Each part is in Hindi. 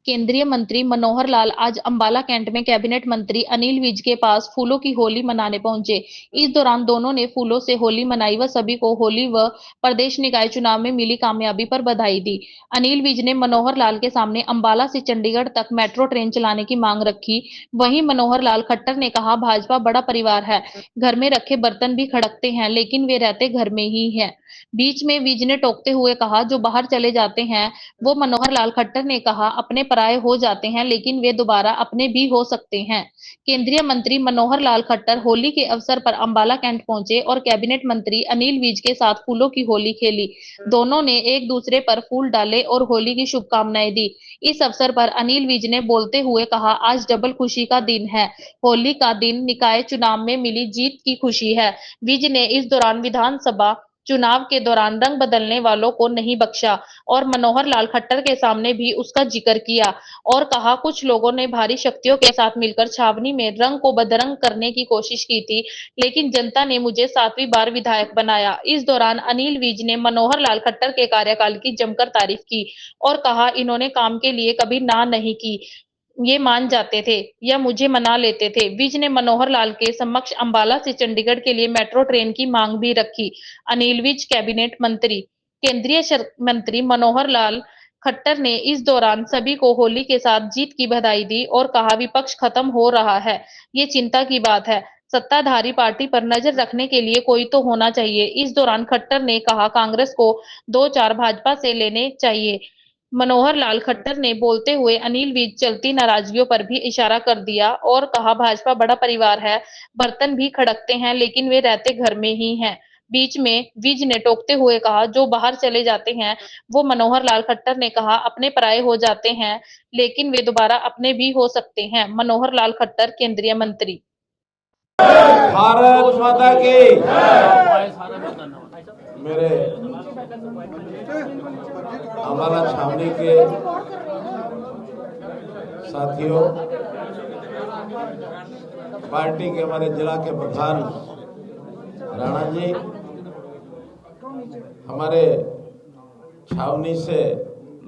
केंद्रीय मंत्री मनोहर लाल आज अंबाला कैंट में कैबिनेट मंत्री अनिल विज के पास फूलों की होली मनाने पहुंचे। इस दौरान दोनों ने फूलों से होली मनाई व सभी को होली व प्रदेश निकाय चुनाव में मिली कामयाबी पर बधाई दी। अनिल विज ने मनोहर लाल के सामने अंबाला से चंडीगढ़ तक मेट्रो ट्रेन चलाने की मांग रखी। वहीं मनोहर लाल खट्टर ने कहा, भाजपा बड़ा परिवार है, घर में रखे बर्तन भी खड़कते हैं लेकिन वे रहते घर में ही है। बीच में विज ने टोकते हुए कहा, जो बाहर चले जाते हैं वो मनोहर लाल खट्टर ने कहा, अपने पराये हो जाते हैं लेकिन वे दोबारा अपने भी हो सकते हैं। केंद्रीय मंत्री मनोहर लाल खट्टर होली के अवसर पर अंबाला कैंट पहुंचे और कैबिनेट मंत्री अनिल विज के साथ फूलों की होली खेली। दोनों ने एक दूसरे पर फूल डाले और होली की शुभकामनाएं दी। इस अवसर पर अनिल विज ने बोलते हुए कहा, आज डबल खुशी का दिन है। होली का दिन निकाय चुनाव में मिली जीत की खुशी है। विज ने इस दौरान विधानसभा चुनाव के दौरान रंग बदलने वालों को नहीं बख्शा और मनोहर लाल खट्टर के सामने भी उसका जिक्र किया और कहा, कुछ लोगों ने भारी शक्तियों के साथ मिलकर छावनी में रंग को बदरंग करने की कोशिश की थी, लेकिन जनता ने मुझे 7वीं बार विधायक बनाया। इस दौरान अनिल विज ने मनोहर लाल खट्टर के कार्यकाल की जमकर तारीफ की और कहा, इन्होंने काम के लिए कभी ना नहीं की, ये मान जाते थे या मुझे मना लेते थे। विज ने मनोहर लाल के समक्ष अंबाला से चंडीगढ़ के लिए मेट्रो ट्रेन की मांग भी रखी। अनिल विज कैबिनेट मंत्री। केंद्रीय मंत्री मनोहर लाल खट्टर ने इस दौरान सभी को होली के साथ जीत की बधाई दी और कहा, विपक्ष खत्म हो रहा है, ये चिंता की बात है। सत्ताधारी पार्टी पर नजर रखने के लिए कोई तो होना चाहिए। इस दौरान खट्टर ने कहा, कांग्रेस को 2-4 भाजपा से लेने चाहिए। मनोहर लाल खट्टर ने बोलते हुए अनिल विज चलती नाराजगियों पर भी इशारा कर दिया और कहा, भाजपा बड़ा परिवार है, बर्तन भी खड़कते हैं लेकिन वे रहते घर में ही हैं। बीच में विज ने टोकते हुए कहा, जो बाहर चले जाते हैं वो मनोहर लाल खट्टर ने कहा, अपने पराये हो जाते हैं लेकिन वे दोबारा अपने भी हो सकते हैं। मनोहर लाल खट्टर, केंद्रीय मंत्री। भारत माता की। मेरे अंबाला छावनी के साथियों, पार्टी के हमारे जिला के प्रधान राणा जी, हमारे छावनी से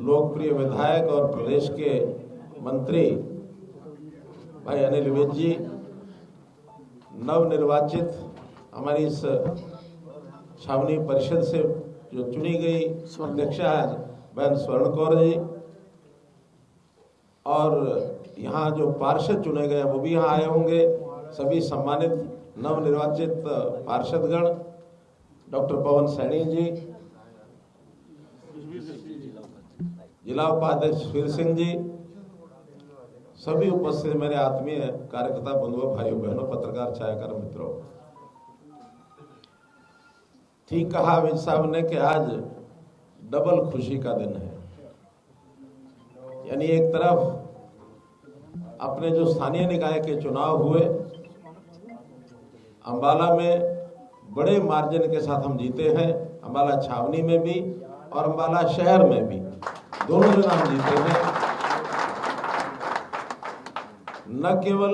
लोकप्रिय विधायक और प्रदेश के मंत्री भाई अनिल विज जी, नवनिर्वाचित हमारी इस छावनी परिषद से जो चुनी गई अध्यक्षा है बहन स्वर्ण कौर जी, और यहाँ जो पार्षद चुने गए वो भी यहाँ आए होंगे। सभी सम्मानित नवनिर्वाचित पार्षदगण, डॉक्टर पवन सैनी जी, जिला उपाध्यक्ष वीर सिंह जी, सभी उपस्थित मेरे आत्मीय कार्यकर्ता बंधुओं, भाइयों बहनों, पत्रकार छायाकार मित्रों, ठीक कहा विज साहब ने कि आज डबल खुशी का दिन है। यानी एक तरफ अपने जो स्थानीय निकाय के चुनाव हुए, अंबाला में बड़े मार्जिन के साथ हम जीते हैं, अंबाला छावनी में भी और अंबाला शहर में भी, दोनों जगह हम जीते हैं। न केवल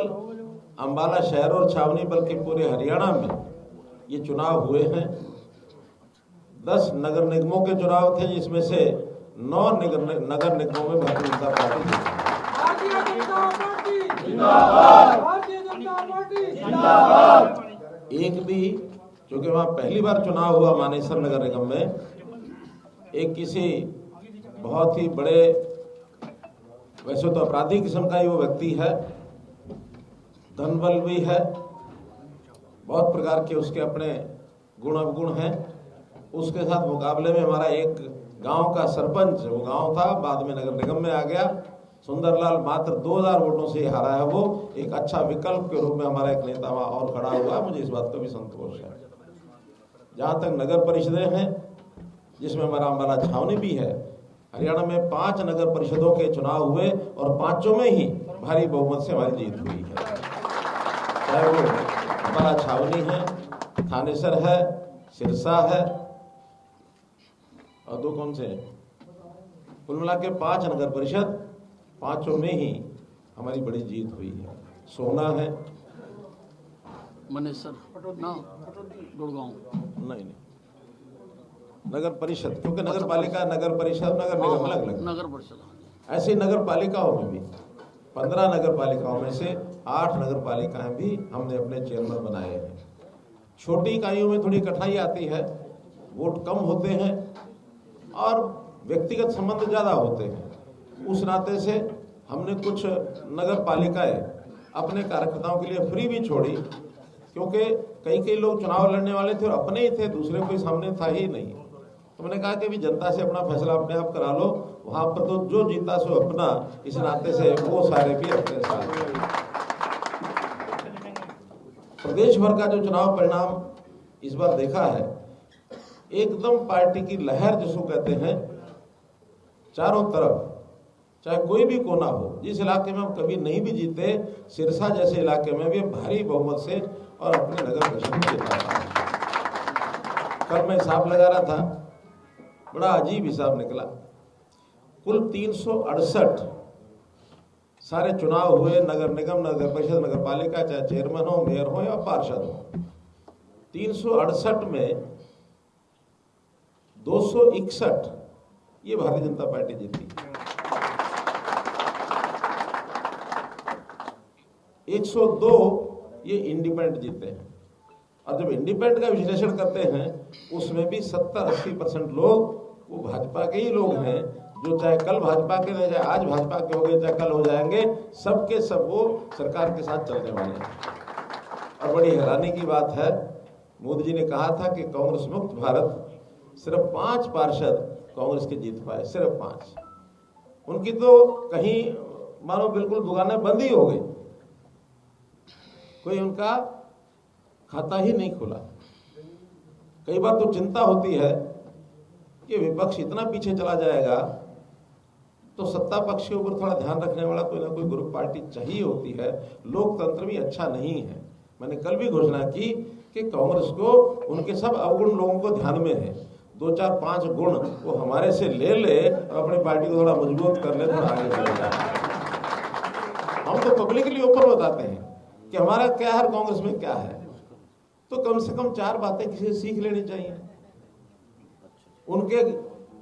अंबाला शहर और छावनी बल्कि पूरे हरियाणा में ये चुनाव हुए हैं। 10 नगर निगमों के चुनाव थे, जिसमें से 9 नगर निगमों में भारतीय जनता पार्टी एक भी, क्योंकि वहां पहली बार चुनाव हुआ मानेसर नगर निगम में, एक किसी बहुत ही बड़े, वैसे तो अपराधी किस्म का ही वो व्यक्ति है, धनबल भी है, बहुत प्रकार के उसके अपने गुण अवगुण हैं, उसके साथ मुकाबले में हमारा एक गांव का सरपंच, वो गांव था बाद में नगर निगम में आ गया, सुंदरलाल, मात्र 2000 वोटों से हारा है। वो एक अच्छा विकल्प के रूप में हमारा एक नेता वहां और खड़ा हुआ, मुझे इस बात का भी संतोष है। जहां तक नगर परिषदें हैं, जिसमें हमारा अंबाला छावनी भी है, हरियाणा में 5 नगर परिषदों के चुनाव हुए और 5 में ही भारी बहुमत से हमारी जीत हुई है। चाहे वो अंबाला छावनी है, थानेसर है, सिरसा है और 2 कौन से, कुल मिला के 5 नगर परिषद, 5 में ही हमारी बड़ी जीत हुई है। सोना है, मनेसर ना, गुड़गांव नहीं, नगर परिषद, क्योंकि नगर पालिका, नगर परिषद, नगर निगम अलग अलग, नगर परिषद ऐसे नगर पालिकाओं में भी 15 नगर पालिकाओं में से 8 नगर पालिकाएं भी हमने अपने चेयरमैन बनाए हैं। छोटी इकाइयों में थोड़ी कठिनाई आती है, वोट कम होते हैं और व्यक्तिगत संबंध ज़्यादा होते हैं। उस नाते से हमने कुछ नगर पालिकाएं अपने कार्यकर्ताओं के लिए फ्री भी छोड़ी, क्योंकि कई लोग चुनाव लड़ने वाले थे और अपने ही थे, दूसरे कोई सामने था ही नहीं। तो मैंने कहा कि भी जनता से अपना फैसला अपने आप करा लो, वहां पर तो जो जीता सो अपना, इस नाते से वो सारे भी अपने साथ। प्रदेश भर का जो चुनाव परिणाम इस बार देखा है, एकदम पार्टी की लहर जिसको कहते हैं, चारों तरफ चाहे कोई भी कोना हो, जिस इलाके में हम कभी नहीं भी जीते, सिरसा जैसे इलाके में भी भारी बहुमत से और अपने नगर परिषद में जीता था। कल मैं हिसाब लगा रहा था, बड़ा अजीब हिसाब निकला। कुल 368 सारे चुनाव हुए, नगर निगम, नगर परिषद, नगर पालिका, चाहे चेयरमैन हो, मेयर हो या पार्षद हो। 368 में 261 ये भारतीय जनता पार्टी जीती। 102 ये इंडिपेंडेंट जीते हैं। और जब इंडिपेंडेंट का विश्लेषण करते हैं, उसमें भी 70-80% लोग वो भाजपा के ही लोग हैं, जो चाहे कल भाजपा के रहे, चाहे आज भाजपा के हो गए, चाहे कल हो जाएंगे, सबके सब वो सरकार के साथ चलने वाले हैं। और बड़ी हैरानी की बात है, मोदी जी ने कहा था कि कांग्रेस मुक्त भारत, सिर्फ 5 पार्षद कांग्रेस के जीत पाए, सिर्फ 5। उनकी तो कहीं मानो बिल्कुल दुकानें बंद ही हो गई, कोई उनका खाता ही नहीं खुला। कई बार तो चिंता होती है कि विपक्ष इतना पीछे चला जाएगा तो सत्ता पक्ष के ऊपर थोड़ा ध्यान रखने वाला कोई ना कोई ग्रुप पार्टी चाहिए होती है। लोकतंत्र भी अच्छा नहीं है। मैंने कल भी घोषणा की कि कांग्रेस को उनके सब अवगुण लोगों को ध्यान में है, 2-4-5 गुण वो हमारे से ले और अपनी पार्टी को थोड़ा मजबूत कर ले, थोड़ा आगे चले जाए। हम तो पब्लिकली ओपन बताते हैं कि हमारा क्या है, कांग्रेस में क्या है, तो कम से कम 4 बातें किसी से सीख लेनी चाहिए। उनके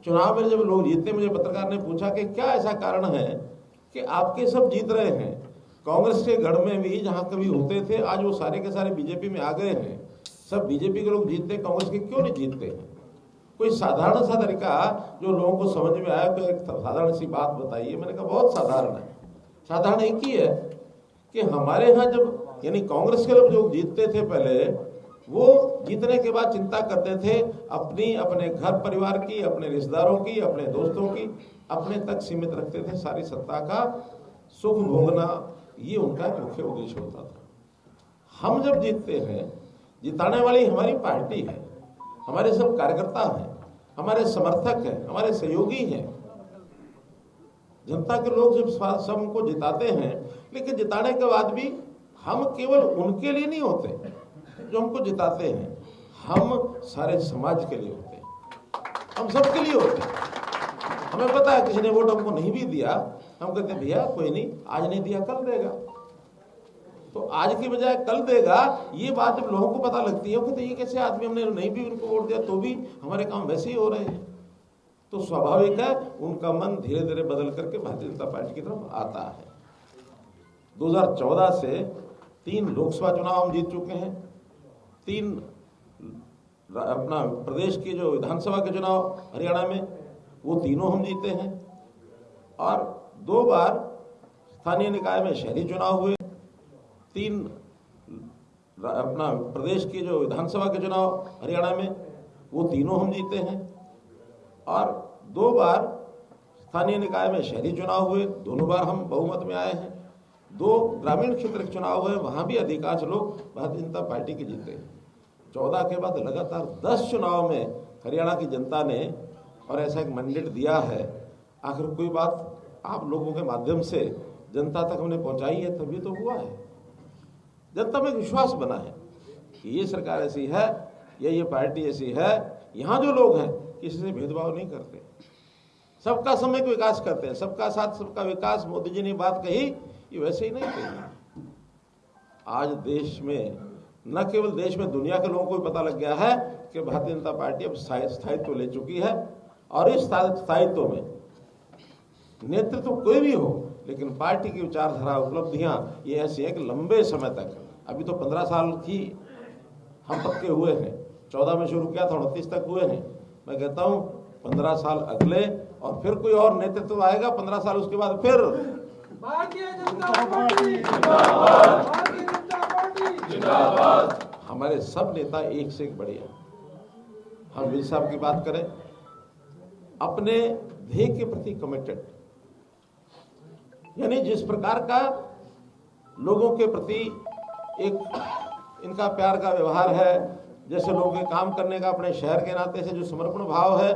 चुनाव में जब लोग जीते, मुझे पत्रकार ने पूछा कि क्या ऐसा कारण है कि आपके सब जीत रहे हैं, कांग्रेस के गढ़ में भी जहां कभी होते थे, आज वो सारे के सारे बीजेपी में आ गए हैं, सब बीजेपी के लोग जीतते, कांग्रेस के क्यों नहीं जीतते हैं? कोई साधारण सा तरीका जो लोगों को समझ में आया, तो एक साधारण सी बात बताइए। मैंने कहा बहुत साधारण है। साधारण एक ही है कि हमारे यहाँ जब यानी कांग्रेस के लोग जो जीतते थे पहले, वो जीतने के बाद चिंता करते थे अपने घर परिवार की, अपने रिश्तेदारों की, अपने दोस्तों की, अपने तक सीमित रखते थे। सारी सत्ता का सुख भोगना, ये उनका मुख्य उद्देश्य होता था। हम जब जीतते हैं, जिताने वाली हमारी पार्टी है, हमारे सब कार्यकर्ता हैं, हमारे समर्थक हैं, हमारे सहयोगी हैं। जनता के लोग जब सब उनको जिताते हैं, लेकिन जिताने के बाद भी हम केवल उनके लिए नहीं होते जो हमको जिताते हैं, हम सारे समाज के लिए होते हैं, हम सबके लिए होते हैं। हमें पता है किसी ने वोट हमको नहीं भी दिया, हम कहते हैं भैया कोई नहीं, आज नहीं दिया कल देगा। तो आज की बजाय कल देगा, ये बात जब लोगों को पता लगती है, तो ये कैसे आदमी, हमने नहीं भी उनको वोट दिया तो भी हमारे काम वैसे ही हो रहे हैं, तो स्वाभाविक है उनका मन धीरे धीरे बदल करके भारतीय जनता पार्टी की तरफ आता है। 2014 से 3 लोकसभा चुनाव हम जीत चुके हैं, 3 अपना प्रदेश के जो विधानसभा के चुनाव हरियाणा में, वो तीनों हम जीते हैं, और 2 बार स्थानीय निकाय में शहरी चुनाव हुए, 3 अपना प्रदेश के जो विधानसभा के चुनाव हरियाणा में, वो तीनों हम जीते हैं, और 2 बार स्थानीय निकाय में शहरी चुनाव हुए, दोनों बार हम बहुमत में आए हैं। 2 ग्रामीण क्षेत्र के चुनाव हुए, वहां भी अधिकांश लोग भारतीय जनता पार्टी के जीते हैं। 14 के बाद लगातार 10 चुनाव में हरियाणा की जनता ने और ऐसा एक मैंडेट दिया है। आखिर कोई बात आप लोगों के माध्यम से जनता तक हमने पहुंचाई है, तभी तो हुआ है। जनता में विश्वास बना है कि ये सरकार ऐसी है या ये पार्टी ऐसी है, यहाँ जो लोग हैं किसी से भेदभाव नहीं करते, सबका सामूहिक विकास करते हैं, सबका साथ सबका विकास। मोदी जी ने बात कही, ये वैसे ही नहीं कही। आज देश में, न केवल देश में, दुनिया के लोगों को भी पता लग गया है कि भारतीय जनता पार्टी अब स्थायित्व ले चुकी है, और इस स्थायित्व में नेतृत्व कोई भी हो, लेकिन पार्टी की विचारधारा उपलब्धियां ये ऐसी है कि लंबे समय तक, अभी तो 15 साल की हम पक्के हुए हैं, 14 में शुरू किया था, 29 तक हुए हैं। मैं कहता हूं 15 साल अगले और फिर कोई और नेतृत्व आएगा, 15 साल उसके बाद फिर भारतीय जनता पार्टी जिंदाबाद, भारतीय जनता पार्टी जिंदाबाद। हमारे सब नेता एक से एक बढ़िया। हम विज साहब की बात करें, अपने ध्येय के प्रति कमिटेड, यानी जिस प्रकार का लोगों के प्रति एक इनका प्यार का व्यवहार है, जैसे लोगों के काम करने का अपने शहर के नाते से जो समर्पण भाव है,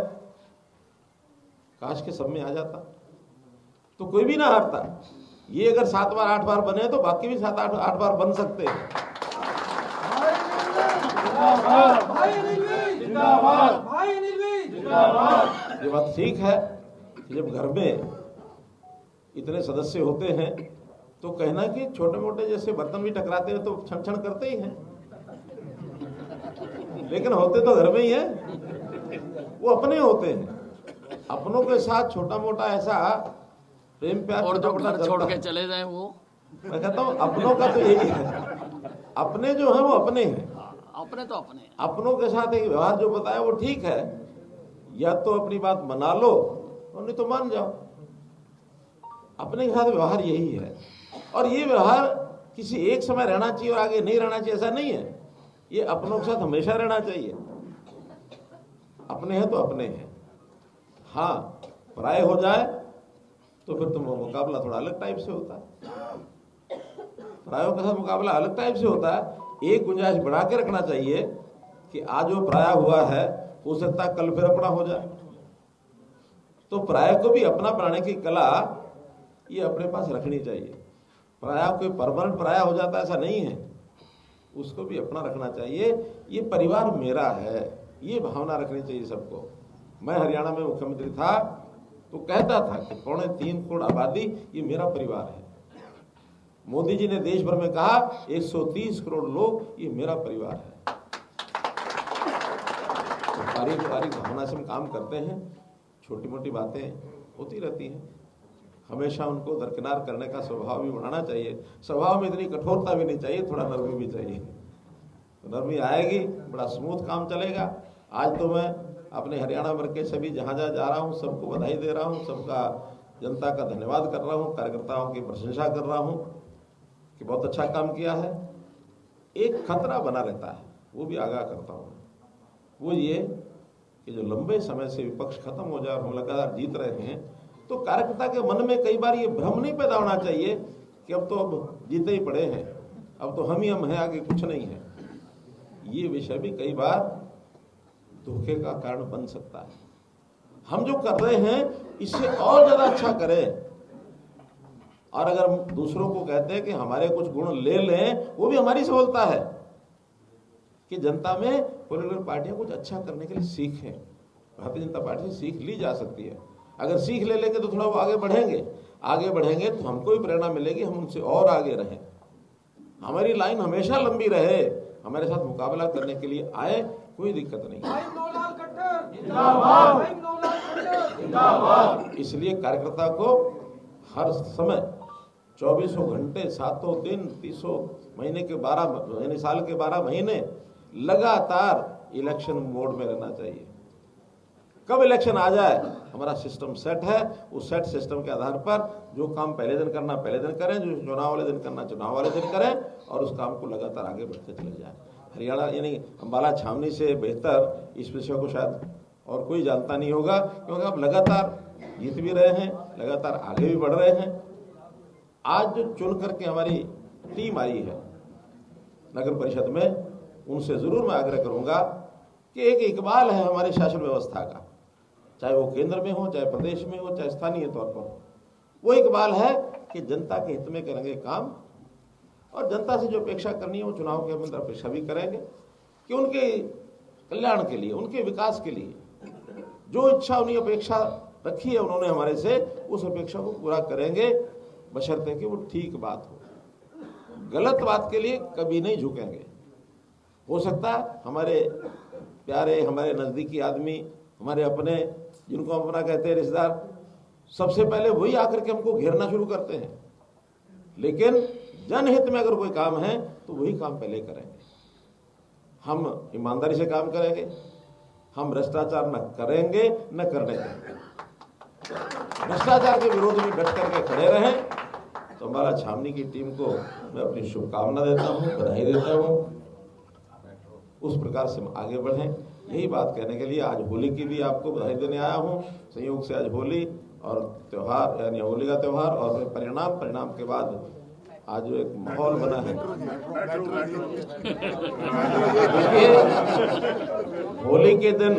काश के सब में आ जाता तो कोई भी ना हारता। ये अगर 7 बार 8 बार बने तो बाकी भी 7 8 बार बन सकते हैं। ये बात ठीक है कि जब घर में इतने सदस्य होते हैं तो कहना कि छोटे मोटे जैसे बर्तन भी टकराते हैं तो क्षण क्षण करते ही हैं, लेकिन होते तो घर में ही है, वो अपने होते हैं। अपनों के साथ छोटा मोटा ऐसा प्रेम प्यार और जो छोटा घर छोड़ के चले जाए वो, मैं कहता हूँ अपनों का तो यही है, अपने जो है वो अपने हैं, अपने तो अपने हैं। अपनों के साथ एक व्यवहार जो बताया वो ठीक है, या तो अपनी बात मना लो और नहीं तो मान जाओ। अपने के साथ व्यवहार यही है, और ये व्यवहार किसी एक समय रहना चाहिए और आगे नहीं रहना चाहिए ऐसा नहीं है। ये अपनों के साथ हमेशा रहना चाहिए। अपने हैं तो अपने हैं, हाँ पराये हो जाए तो फिर तुम मुकाबला थोड़ा अलग टाइप से होता है। परायों के साथ मुकाबला अलग टाइप से होता है। एक गुंजाइश बढ़ा के रखना चाहिए कि आज जो पराया हुआ है हो सकता है कल फिर अपना हो जाए, तो पराया को भी अपना बनाने की कला ये अपने पास रखनी चाहिए। पराया कोई परमानेंट पराया हो जाता ऐसा नहीं है, उसको भी अपना रखना चाहिए। ये परिवार मेरा है, ये भावना रखनी चाहिए सबको। मैं हरियाणा में मुख्यमंत्री था तो कहता था कि 3.25 करोड़ आबादी ये मेरा परिवार है। मोदी जी ने देश भर में कहा 130 करोड़ लोग ये मेरा परिवार है। तो पारिवारिक भावना से हम काम करते हैं, छोटी मोटी बातें होती रहती हैं, हमेशा उनको दरकिनार करने का स्वभाव भी बनाना चाहिए। स्वभाव में इतनी कठोरता भी नहीं चाहिए, थोड़ा नरमी भी चाहिए। तो नरमी आएगी, बड़ा स्मूथ काम चलेगा। आज तो मैं अपने हरियाणा भर के सभी जहाँ जहाँ जा रहा हूँ सबको बधाई दे रहा हूँ, सबका जनता का धन्यवाद कर रहा हूँ, कार्यकर्ताओं की प्रशंसा कर रहा हूँ कि बहुत अच्छा काम किया है। एक खतरा बना रहता है, वो भी आगाह करता हूँ, वो ये कि जो लंबे समय से विपक्ष खत्म हो जाए और हम लगातार जीत रहे हैं, तो कार्यकर्ता के मन में कई बार ये भ्रम नहीं पैदा होना चाहिए कि अब जीते ही पड़े हैं, अब तो हम हैं, आगे कुछ नहीं है। ये विषय भी कई बार धोखे का कारण बन सकता है। हम जो कर रहे हैं इससे और ज्यादा अच्छा करें, और अगर हम दूसरों को कहते हैं कि हमारे कुछ गुण ले लें, वो भी हमारी सफलता है कि जनता में पॉलिटिकल पार्टियां कुछ अच्छा करने के लिए सीखें। भारतीय जनता पार्टी से सीख ली जा सकती है। अगर सीख ले लेंगे तो थोड़ा वो आगे बढ़ेंगे तो हमको भी प्रेरणा मिलेगी, हम उनसे और आगे रहें। हमारी लाइन हमेशा लंबी रहे, हमारे साथ मुकाबला करने के लिए आए, कोई दिक्कत नहीं। इसलिए कार्यकर्ता को हर समय 24 घंटे 7 दिन 30 महीने के 12 साल के 12 महीने लगातार इलेक्शन मोड में रहना चाहिए। कब इलेक्शन आ जाए हमारा सिस्टम सेट है, उस सेट सिस्टम के आधार पर जो काम पहले दिन करना पहले दिन करें, जो चुनाव वाले दिन करना चुनाव वाले दिन करें, और उस काम को लगातार आगे बढ़ते चले जाए। हरियाणा यानी अम्बाला छावनी से बेहतर इस विषय को शायद और कोई जानता नहीं होगा, क्योंकि आप लगातार जीत भी रहे हैं, लगातार आगे भी बढ़ रहे हैं। आज जो चुन करके हमारी टीम आई है नगर परिषद में, उनसे जरूर मैं आग्रह करूंगा कि एक इकबाल है हमारी शासन व्यवस्था का, चाहे वो केंद्र में हो, चाहे प्रदेश में हो, चाहे स्थानीय तौर पर हो। वो इकबाल है कि जनता के हित में करेंगे काम, और जनता से जो अपेक्षा करनी है वो चुनाव के अंदर अपेक्षा भी करेंगे कि उनके कल्याण के लिए, उनके विकास के लिए जो इच्छा उन्हें अपेक्षा रखी है उन्होंने हमारे से, उस अपेक्षा को पूरा करेंगे, बशर्ते कि वो ठीक बात हो। गलत बात के लिए कभी नहीं झुकेंगे। हो सकता है हमारे प्यारे, हमारे नजदीकी आदमी, हमारे अपने, जिनको हम अपना कहते हैं रिश्तेदार, सबसे पहले वही आकर के हमको घेरना शुरू करते हैं। लेकिन जनहित में अगर कोई काम है तो वही काम पहले करेंगे। हम ईमानदारी से काम करेंगे, हम भ्रष्टाचार न करेंगे न करने देंगे। भ्रष्टाचार के विरोध में डट करके खड़े रहें तो अम्बाला छावनी की टीम को मैं अपनी शुभकामना देता हूं, बधाई देता हूं। उस प्रकार से हम आगे बढ़ें, यही बात कहने के लिए आज होली की भी आपको बधाई देने आया हूं। संयोग से आज होली और त्योहार यानी होली का त्योहार और परिणाम के बाद आज जो एक माहौल बना है, होली के दिन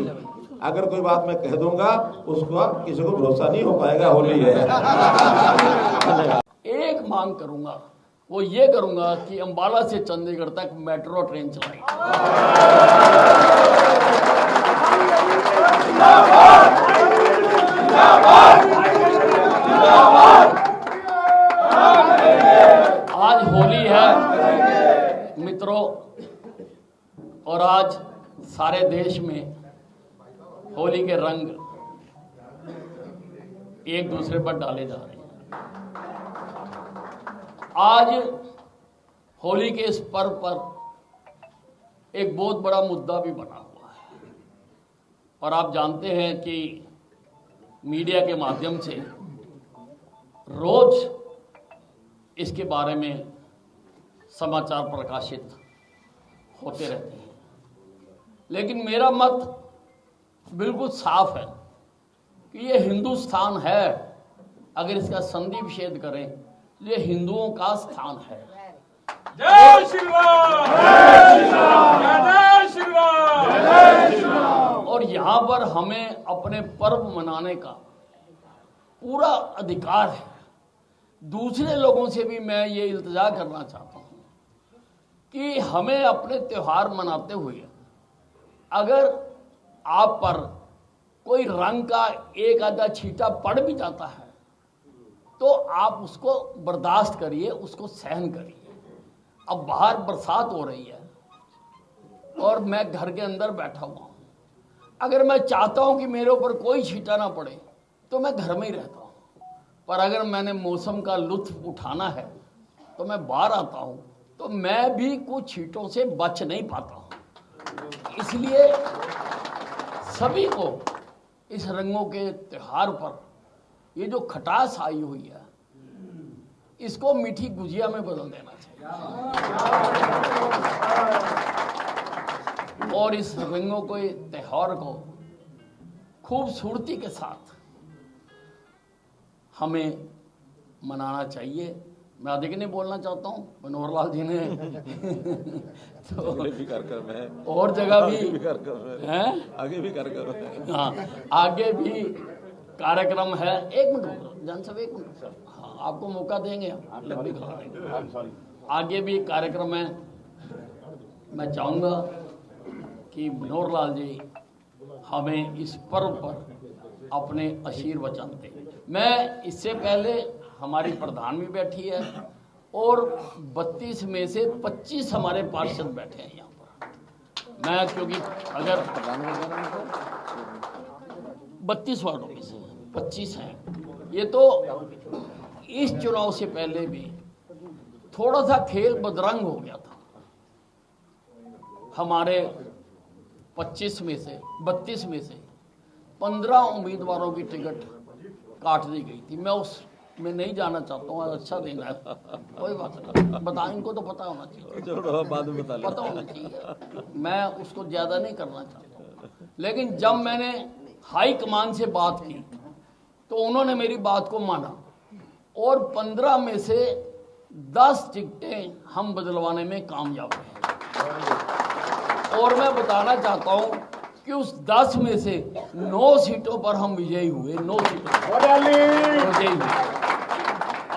अगर कोई बात मैं कह दूंगा उसको किसी को भरोसा नहीं हो पाएगा, होली है। एक मांग करूंगा, वो ये करूंगा कि अंबाला से चंडीगढ़ तक मेट्रो ट्रेन चलाएं। आज होली है मित्रों, और आज सारे देश में होली के रंग एक दूसरे पर डाले जा रहे हैं। आज होली के इस पर्व पर एक बहुत बड़ा मुद्दा भी बना हुआ है, और आप जानते हैं कि मीडिया के माध्यम से रोज इसके बारे में समाचार प्रकाशित होते रहते हैं। लेकिन मेरा मत बिल्कुल साफ है कि ये हिंदुस्तान है, अगर इसका संधि विच्छेद करें, ये हिंदुओं का स्थान है। जय श्री राम, जय श्री राम, जय श्री राम, जय श्री राम। और यहाँ पर हमें अपने पर्व मनाने का पूरा अधिकार है। दूसरे लोगों से भी मैं ये इल्तिजा करना चाहता हूँ कि हमें अपने त्योहार मनाते हुए अगर आप पर कोई रंग का एक आधा छींटा पड़ भी जाता है तो आप उसको बर्दाश्त करिए, उसको सहन करिए। अब बाहर बरसात हो रही है और मैं घर के अंदर बैठा हुआ हूँ, अगर मैं चाहता हूँ कि मेरे ऊपर कोई छींटा ना पड़े तो मैं घर में ही रहता हूँ, पर अगर मैंने मौसम का लुत्फ उठाना है तो मैं बाहर आता हूँ, तो मैं भी कुछ छींटों से बच नहीं पाता हूँ। इसलिए सभी को इस रंगों के त्योहार पर ये जो खटास आई हुई है, इसको मीठी गुजिया में बदल देना चाहिए और इस रंगों के त्योहार को खूबसूरती के साथ हमें मनाना चाहिए। मैं अधिक नहीं बोलना चाहता हूँ, मनोहर लाल जी ने तो भी कार्यक्रम है और जगह भी है, आगे भी कार्यक्रम है। हाँ, आगे भी कार्यक्रम है। एक मिनट जान साहब, एक मिनट, हाँ, आपको मौका देंगे हम, लंबी खबर आगे भी कार्यक्रम है। मैं चाहूँगा कि मनोहर लाल जी हमें इस पर्व पर अपने आशीर्वचन दें। मैं इससे पहले हमारी प्रधान भी बैठी है और 32 में से 25 हमारे पार्षद बैठे हैं यहाँ पर। मैं क्योंकि अगर 32 वार्डों में से 25 हैं, ये तो इस चुनाव से पहले भी थोड़ा सा खेल बदरंग हो गया था। हमारे 32 में से 15 उम्मीदवारों की टिकट काट दी गई थी। मैं उस में नहीं जाना चाहता हूँ, अच्छा देना है, कोई बात नहीं, बता, इनको तो पता होना चाहिए, बाद में पता होना चाहिए, मैं उसको ज़्यादा नहीं करना चाहता हूँ। लेकिन जब मैंने हाई कमान से बात की तो उन्होंने मेरी बात को माना और 15 में से 10 टिकटें हम बदलवाने में कामयाब रहे। और मैं बताना चाहता हूँ कि उस 10 में से 9 सीटों पर हम विजयी हुए, 9 सीटों पर विजयी हुए।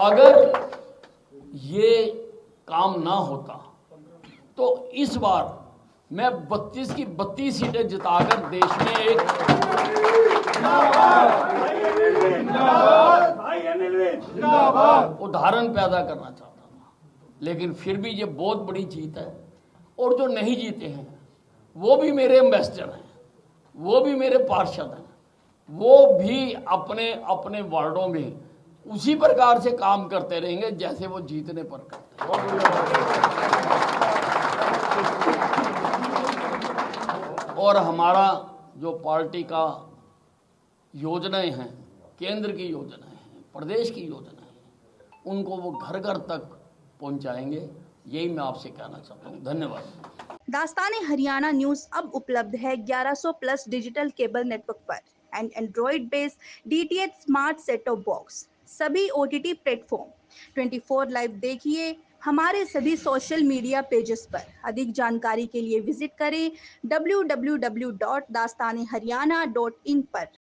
अगर ये काम ना होता तो इस बार मैं 32 की 32 सीटें जिताकर देश में एक उदाहरण पैदा करना चाहता था। लेकिन फिर भी ये बहुत बड़ी जीत है और जो नहीं जीते हैं वो भी मेरे एम्बेसडर हैं, वो भी मेरे पार्षद हैं, वो भी अपने अपने वार्डों में उसी प्रकार से काम करते रहेंगे जैसे वो जीतने पर करते हैं। और हमारा जो पार्टी का योजनाएं हैं, केंद्र की योजनाएं हैं, प्रदेश की योजनाएं हैं, उनको वो घर घर तक पहुंचाएंगे। यही मैं आपसे कहना चाहता हूँ। धन्यवाद। दास्तान हरियाणा न्यूज अब उपलब्ध है 1100 प्लस डिजिटल केबल नेटवर्क पर and Android based DTH smart set top box, सभी OTT प्लेटफॉर्म। 24 लाइव देखिए हमारे सभी सोशल मीडिया पेजेस पर। अधिक जानकारी के लिए विजिट करें www.dastaneharyana.in पर।